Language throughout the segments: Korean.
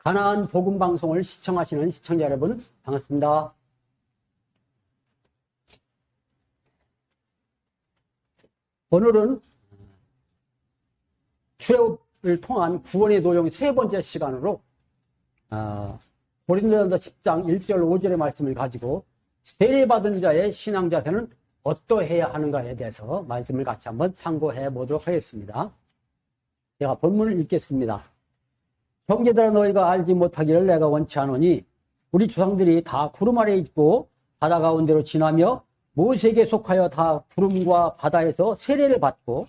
가나안 복음 방송을 시청하시는 시청자 여러분, 반갑습니다. 오늘은 출애굽을 통한 구원의 도용 세 번째 시간으로 고린도전서 10장 1절 5절의 말씀을 가지고 세례받은 자의 신앙 자세는 어떠해야 하는가에 대해서 말씀을 같이 한번 상고해 보도록 하겠습니다. 제가 본문을 읽겠습니다. 형제들아, 너희가 알지 못하기를 내가 원치 않으니 우리 조상들이 다 구름 아래 있고 바다 가운데로 지나며 모세에게 속하여 다 구름과 바다에서 세례를 받고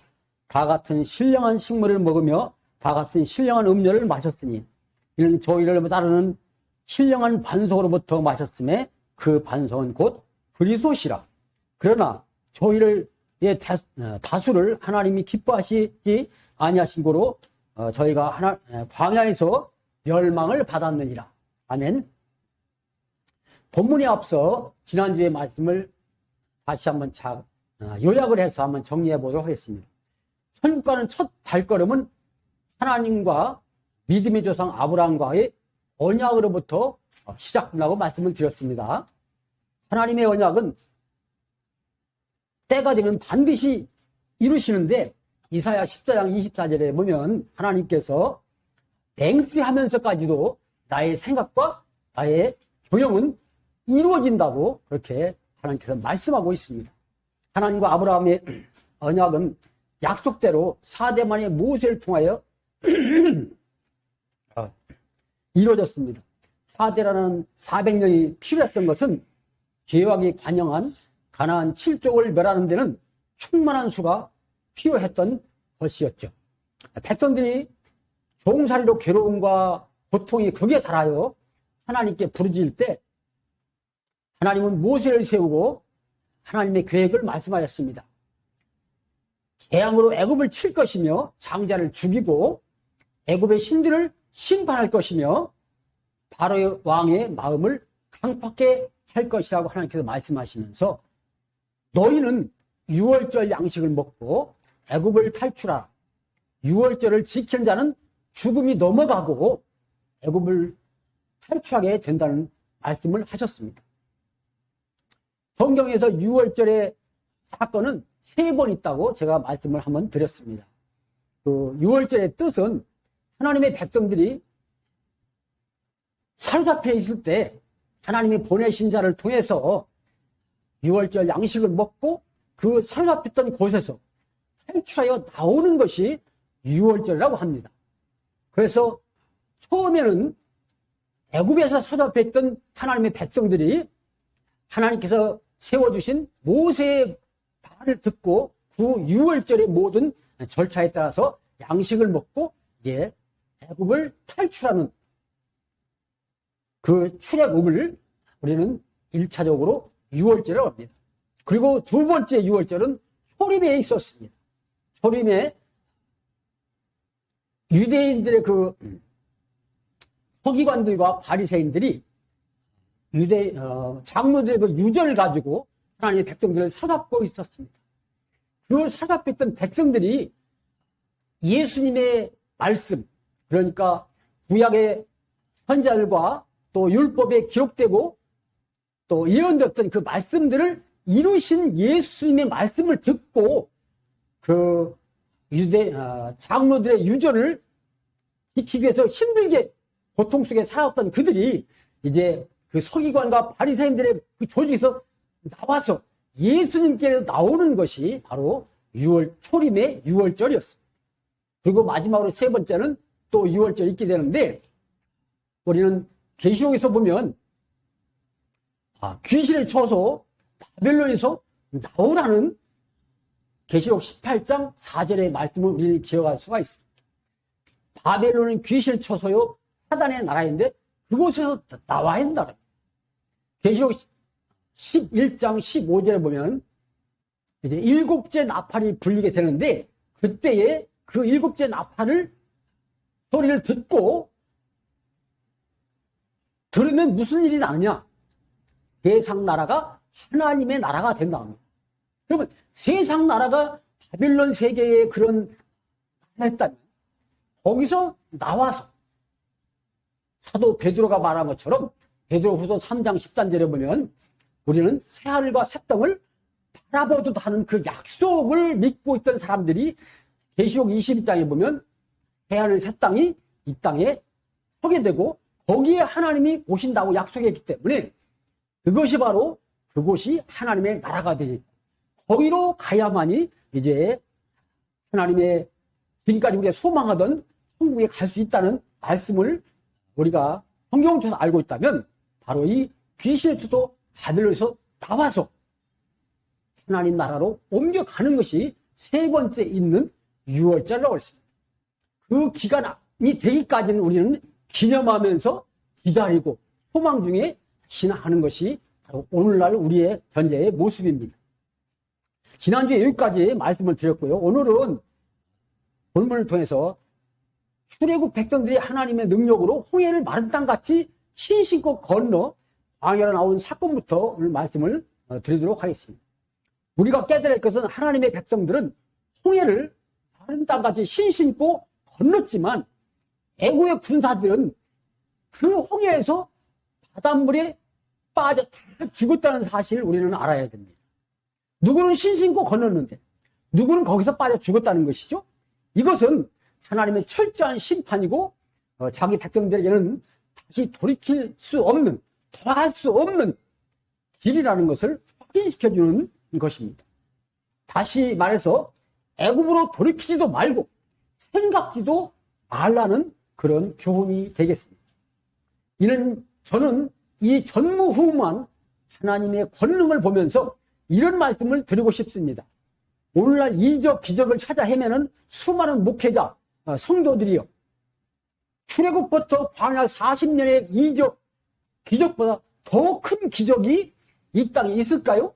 다 같은 신령한 식물을 먹으며 다 같은 신령한 음료를 마셨으니 이는 저희를 따르는 신령한 반석으로부터 마셨음에 그 반석은 곧 그리스도시라. 그러나 저희를 다수를 하나님이 기뻐하시지 아니하신 고로 저희가 광야에서 멸망을 받았느니라. 아멘. 본문에 앞서 지난주의 말씀을 다시 한번 요약을 해서 한번 정리해 보도록 하겠습니다. 천국가는 첫 발걸음은 하나님과 믿음의 조상 아브라함과의 언약으로부터 시작된다고 말씀을 드렸습니다. 하나님의 언약은 때가 되면 반드시 이루시는데 이사야 14장 24절에 보면 하나님께서 맹세하면서까지도 나의 생각과 나의 교형은 이루어진다고 그렇게 하나님께서 말씀하고 있습니다. 하나님과 아브라함의 언약은 약속대로 4대 만의 모세를 통하여 이루어졌습니다. 4대라는 400년이 필요했던 것은 계획이 관영한 가나안 7족을 멸하는 데는 충만한 수가 필요했던 것이었죠. 백성들이 종살이로 괴로움과 고통이 극에 달하여 하나님께 부르짖을 때 하나님은 모세를 세우고 하나님의 계획을 말씀하셨습니다. 재앙으로 애굽을 칠 것이며 장자를 죽이고 애굽의 신들을 심판할 것이며 바로의 왕의 마음을 강팍하게 할 것이라고 하나님께서 말씀하시면서 너희는 유월절 양식을 먹고 애굽을 탈출하라. 유월절을 지키는 자는 죽음이 넘어가고 애굽을 탈출하게 된다는 말씀을 하셨습니다. 성경에서 유월절의 사건은 3번 있다고 제가 말씀을 한번 드렸습니다. 그 유월절의 뜻은 하나님의 백성들이 사로잡혀 있을 때 하나님이 보내신 자를 통해서 유월절 양식을 먹고 그 사로잡혔던 곳에서 탈출하여 나오는 것이 유월절이라고 합니다. 그래서 처음에는 애굽에서 사로잡혀 있던 하나님의 백성들이 하나님께서 세워주신 모세의 말을 듣고 그 유월절의 모든 절차에 따라서 양식을 먹고 이제 애굽을 탈출하는 그 출애굽을 우리는 1차적으로 유월절이라고 합니다. 그리고 두 번째 유월절은 초림에 있었습니다. 초림에 유대인들의 그 서기관들과 바리새인들이 장로들의 그 유전을 가지고 하나님의 백성들을 사로잡고 있었습니다. 그 사로잡혔던 백성들이 예수님의 말씀, 그러니까 구약의 선지자들과 또 율법에 기록되고 또 예언되었던 그 말씀들을 이루신 예수님의 말씀을 듣고 그 장로들의 유전을 지키기 위해서 힘들게 고통 속에 살았던 그들이 이제 그 서기관과 바리새인들의 그 조직에서 나와서 예수님께 나오는 것이 바로 초림의 유월절이었습니다. 그리고 마지막으로 세 번째는 또 유월절이 있게 되는데 우리는 계시록에서 보면 귀신을 쳐서 바벨론에서 나오라는 계시록 18장 4절의 말씀을 우리는 기억할 수가 있습니다. 바벨론은 귀신을 쳐서요 사단의 나라인데 그곳에서 나와야 한다. 계시록 11장 15절에 보면 이제 7째 나팔이 불리게 되는데 그때에 그 7째 나팔을 소리를 듣고 들으면 무슨 일이 나느냐? 세상 나라가 하나님의 나라가 된다 합니다. 여러분, 세상 나라가 바빌론 세계의 그런 나라였다면 거기서 나와서 사도 베드로가 말한 것처럼 베드로후서 3장 10단절에 보면 우리는 새하늘과 새 땅을 바라보듯 하는 그 약속을 믿고 있던 사람들이 계시록 22장에 보면 새하늘 새 땅이 이 땅에 서게 되고 거기에 하나님이 오신다고 약속했기 때문에 그것이 바로 그곳이 하나님의 나라가 되니 거기로 가야만이 이제 하나님의 지금까지 우리가 소망하던 천국에 갈 수 있다는 말씀을 우리가 성경을 통해서 알고 있다면 바로 이 귀신의 투도 하늘에서 나와서 하나님 나라로 옮겨가는 것이 세 번째 있는 유월절이라고 했습니다. 그 기간이 되기까지는 우리는 기념하면서 기다리고 소망 중에 신앙하는 것이 바로 오늘날 우리의 현재의 모습입니다. 지난주에 여기까지 말씀을 드렸고요. 오늘은 본문을 통해서 출애굽 백성들이 하나님의 능력으로 홍해를 마른 땅같이 신신껏 건너 광야로 나온 사건부터 오늘 말씀을 드리도록 하겠습니다. 우리가 깨달을 할 것은 하나님의 백성들은 홍해를 마른 땅같이 신신껏 건넜지만 애국의 군사들은 그 홍해에서 바닷물에 빠져 다 죽었다는 사실을 우리는 알아야 됩니다. 누구는 신신껏 건넜는데 누구는 거기서 빠져 죽었다는 것이죠. 이것은 하나님의 철저한 심판이고 자기 백성들에게는 다시 돌이킬 수 없는, 돌아갈 수 없는 길이라는 것을 확인시켜주는 것입니다. 다시 말해서 애굽으로 돌이키지도 말고 생각지도 말라는 그런 교훈이 되겠습니다. 저는 이 전무후무한 하나님의 권능을 보면서 이런 말씀을 드리고 싶습니다. 오늘날 이적 기적을 찾아 헤매는 수많은 목회자, 성도들이요. 출애굽부터 광야 40년의 이적 기적보다 더 큰 기적이 이 땅에 있을까요?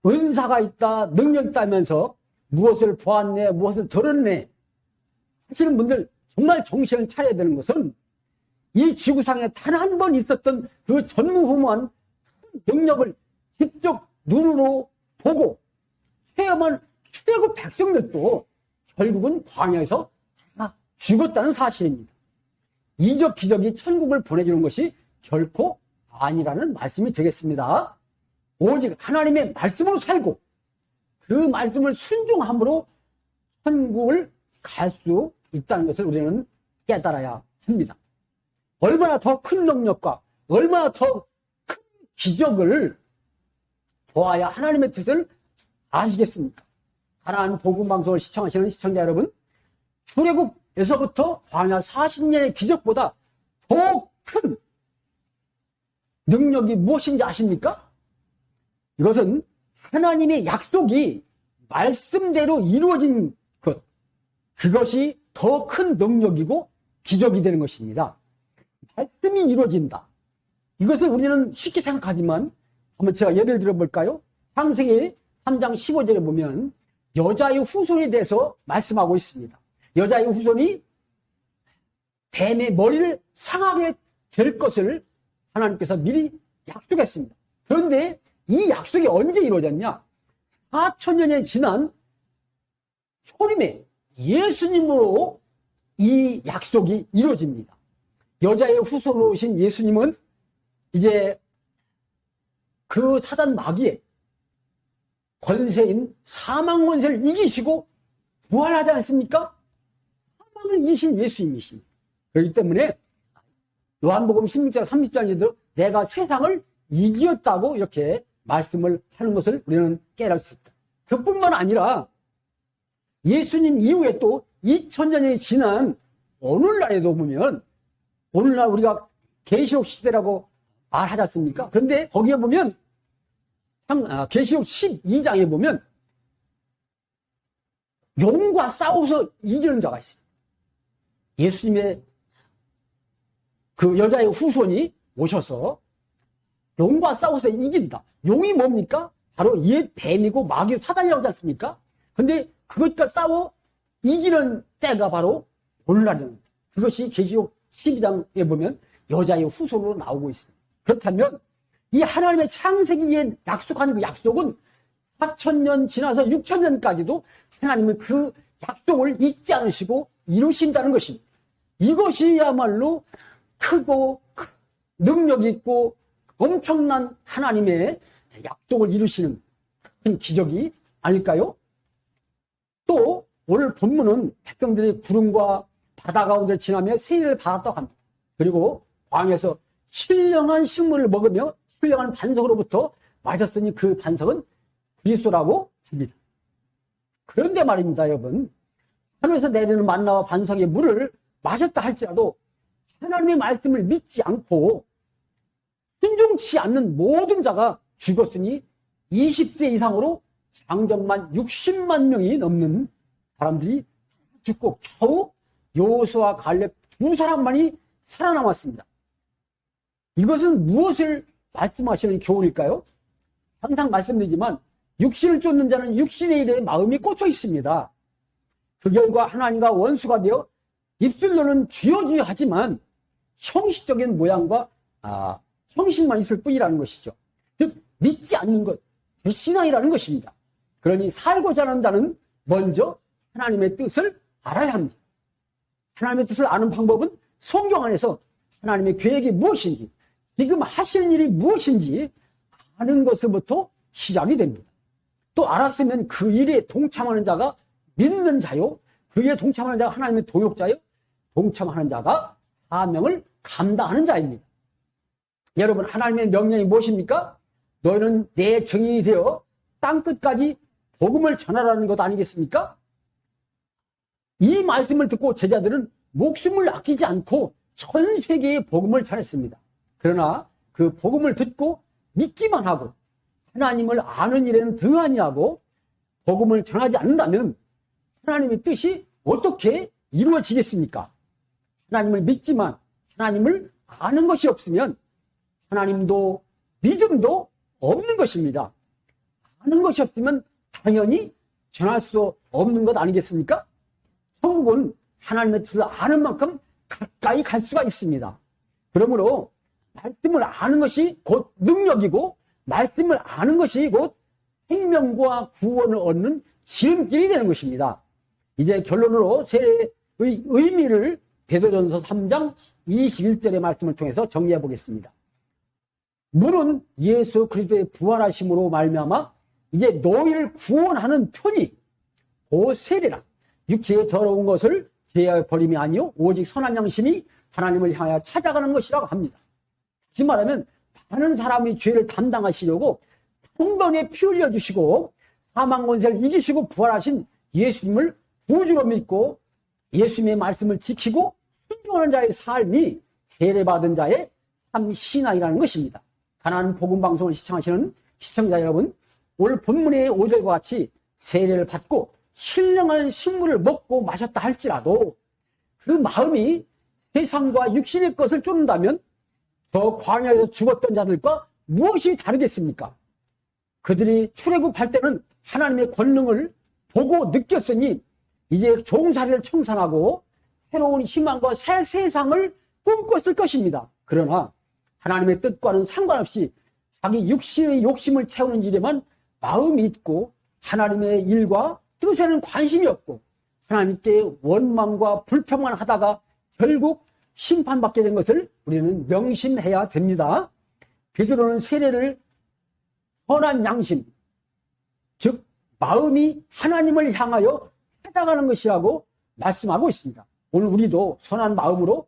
은사가 있다, 능력 있다면서 무엇을 보았네, 무엇을 들었네 하시는 분들 정말 정신을 차려야 되는 것은 이 지구상에 단 한 번 있었던 그 전무후무한 능력을 직접 눈으로 보고 체험한 출애굽 백성들도 결국은 광야에서 다 죽었다는 사실입니다. 이적 기적이 천국을 보내주는 것이 결코 아니라는 말씀이 되겠습니다. 오직 하나님의 말씀으로 살고 그 말씀을 순종함으로 천국을 갈 수 있다는 것을 우리는 깨달아야 합니다. 얼마나 더 큰 능력과 얼마나 더 큰 기적을 보아야 하나님의 뜻을 아시겠습니까? 가나안 복음 방송을 시청하시는 시청자 여러분, 출애굽에서부터 광야 40년의 기적보다 더 큰 능력이 무엇인지 아십니까? 이것은 하나님의 약속이 말씀대로 이루어진 것, 그것이 더 큰 능력이고 기적이 되는 것입니다. 말씀이 이루어진다. 이것을 우리는 쉽게 생각하지만 한번 제가 예를 들어볼까요? 창세기 3장 15절에 보면 여자의 후손에 대해서 말씀하고 있습니다. 여자의 후손이 뱀의 머리를 상하게 될 것을 하나님께서 미리 약속했습니다. 그런데 이 약속이 언제 이루어졌냐? 4000년이 지난 초림에 예수님으로 이 약속이 이루어집니다. 여자의 후손으로 오신 예수님은 이제 그 사단 마귀의 권세인 사망 권세를 이기시고 부활하지 않습니까? 사망을 이기신 예수님이십니다. 그렇기 때문에 요한복음 16장 30절에도 내가 세상을 이기었다고 이렇게 말씀을 하는 것을 우리는 깨달을 수 있다. 그뿐만 아니라 예수님 이후에 또 2000년이 지난 오늘날에도 보면 오늘날 우리가 계시록 시대라고 말하지 않습니까? 그런데 거기에 보면 계시록 12장에 보면 용과 싸워서 이기는 자가 있습니다. 예수님의 그 여자의 후손이 오셔서 용과 싸워서 이긴다. 용이 뭡니까? 바로 옛 뱀이고 마귀 사단이라고 하지 않습니까? 근데 그것과 싸워 이기는 때가 바로 오늘날입니다. 그것이 계시록 12장에 보면 여자의 후손으로 나오고 있습니다. 그렇다면 이 하나님의 창세기에 약속한 그 약속은 4000년 지나서 6000년까지도 하나님은 그 약속을 잊지 않으시고 이루신다는 것입니다. 이것이야말로 크고 능력 있고 엄청난 하나님의 약속을 이루시는 큰 기적이 아닐까요? 또 오늘 본문은 백성들이 구름과 바다 가운데 지나며 세례를 받았다고 합니다. 그리고 광야에서 신령한 식물을 먹으며 신령한 반석으로부터 마셨으니 그 반석은 그리스도라고 합니다. 그런데 말입니다, 여러분. 하늘에서 내리는 만나와 반석의 물을 마셨다 할지라도 하나님의 말씀을 믿지 않고 순종치 않는 모든 자가 죽었으니 20세 이상으로 장정만 60만 명이 넘는 사람들이 죽고 겨우 여호수아와 갈렙 두 사람만이 살아남았습니다. 이것은 무엇을 말씀하시는 교훈일까요? 항상 말씀드리지만 육신을 쫓는 자는 육신의 일에 마음이 꽂혀 있습니다. 그 결과 하나님과 원수가 되어 입술로는 주여 하지만 형식적인 모양과 형식만 있을 뿐이라는 것이죠. 즉 믿지 않는 것, 불신앙이라는 것입니다. 그러니 살고자 하는 자는 먼저 하나님의 뜻을 알아야 합니다. 하나님의 뜻을 아는 방법은 성경 안에서 하나님의 계획이 무엇인지, 지금 하실 일이 무엇인지 아는 것으로부터 시작이 됩니다. 또 알았으면 그 일에 동참하는 자가 믿는 자요, 그 일에 동참하는 자가 하나님의 동역자요, 동참하는 자가 사명을 감당하는 자입니다. 여러분, 하나님의 명령이 무엇입니까? 너희는 내 증인이 되어 땅끝까지 복음을 전하라는 것 아니겠습니까? 이 말씀을 듣고 제자들은 목숨을 아끼지 않고 전 세계에 복음을 전했습니다. 그러나 그 복음을 듣고 믿기만 하고 하나님을 아는 일에는 등한히 하고 복음을 전하지 않는다면 하나님의 뜻이 어떻게 이루어지겠습니까? 하나님을 믿지만 하나님을 아는 것이 없으면 하나님도 믿음도 없는 것입니다. 아는 것이 없으면 당연히 전할 수 없는 것 아니겠습니까? 천국은 하나님의 뜻을 아는 만큼 가까이 갈 수가 있습니다. 그러므로 말씀을 아는 것이 곧 능력이고 말씀을 아는 것이 곧 생명과 구원을 얻는 지름길이 되는 것입니다. 이제 결론으로 세례의 의미를 베드로전서 3장 21절의 말씀을 통해서 정리해 보겠습니다. 물은 예수 그리스도의 부활하심으로 말미암아 이제 너희를 구원하는 편이 그 세례라. 육체의 더러운 것을 제하여 버림이 아니요 오직 선한 양심이 하나님을 향하여 찾아가는 것이라고 합니다. 다시 말하면 많은 사람이 죄를 담당하시려고 한 번에 피 흘려주시고 사망 권세를 이기시고 부활하신 예수님을 구주로 믿고 예수님의 말씀을 지키고 순종하는 자의 삶이 세례받은 자의 참 신앙이라는 것입니다. 가나안 복음 방송을 시청하시는 시청자 여러분, 오늘 본문의 5절과 같이 세례를 받고 신령한 식물을 먹고 마셨다 할지라도 그 마음이 세상과 육신의 것을 쫓는다면 저 광야에서 죽었던 자들과 무엇이 다르겠습니까? 그들이 출애굽할 때는 하나님의 권능을 보고 느꼈으니 이제 종살이를 청산하고 새로운 희망과 새 세상을 꿈꿨을 것입니다. 그러나 하나님의 뜻과는 상관없이 자기 육신의 욕심을 채우는 일에만 마음이 있고 하나님의 일과 뜻에는 관심이 없고 하나님께 원망과 불평만 하다가 결국 심판받게 된 것을 우리는 명심해야 됩니다. 베드로는 세례를 선한 양심, 즉 마음이 하나님을 향하여 찾아가는 것이라고 말씀하고 있습니다. 오늘 우리도 선한 마음으로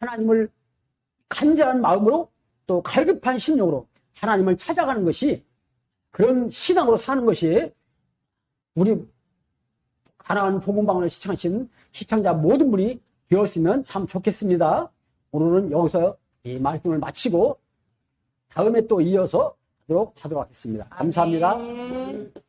하나님을 간절한 마음으로 또 갈급한 심령으로 하나님을 찾아가는 것이 그런 신앙으로 사는 것이 우리 가나안 복음방송을 시청하신 시청자 모든 분이 되었으면 참 좋겠습니다. 오늘은 여기서 이 말씀을 마치고 다음에 또 이어서 하도록 하겠습니다. 감사합니다. 아멘.